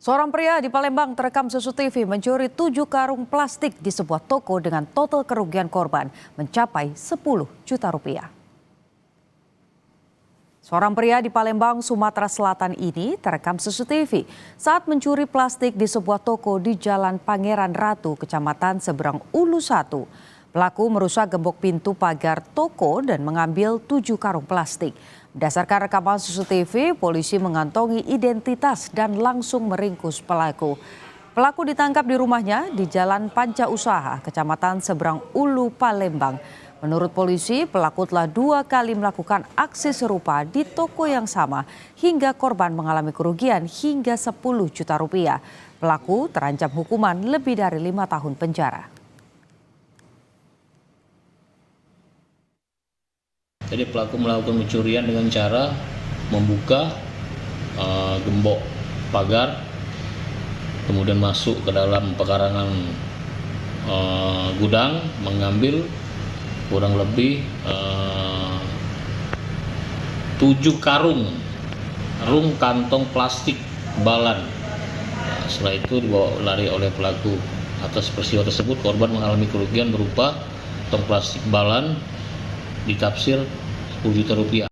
Seorang pria di Palembang terekam CCTV mencuri 7 karung plastik di sebuah toko dengan total kerugian korban mencapai 10 juta rupiah. Seorang pria di Palembang, Sumatera Selatan ini terekam CCTV saat mencuri plastik di sebuah toko di Jalan Pangeran Ratu, Kecamatan Seberang Ulu 1. Pelaku merusak gembok pintu pagar toko dan mengambil 7 karung plastik. Berdasarkan rekaman CCTV, polisi mengantongi identitas dan langsung meringkus pelaku. Pelaku ditangkap di rumahnya di Jalan Panca Usaha, Kecamatan Seberang Ulu, Palembang. Menurut polisi, pelaku telah 2 kali melakukan aksi serupa di toko yang sama hingga korban mengalami kerugian hingga 10 juta rupiah. Pelaku terancam hukuman lebih dari 5 tahun penjara. Jadi pelaku melakukan pencurian dengan cara membuka gembok pagar, kemudian masuk ke dalam pekarangan gudang, mengambil kurang lebih 7 karung kantong plastik balan. Setelah itu dibawa lari oleh pelaku. Atas peristiwa tersebut korban mengalami kerugian berupa kantong plastik balan ditaksir 10 juta rupiah.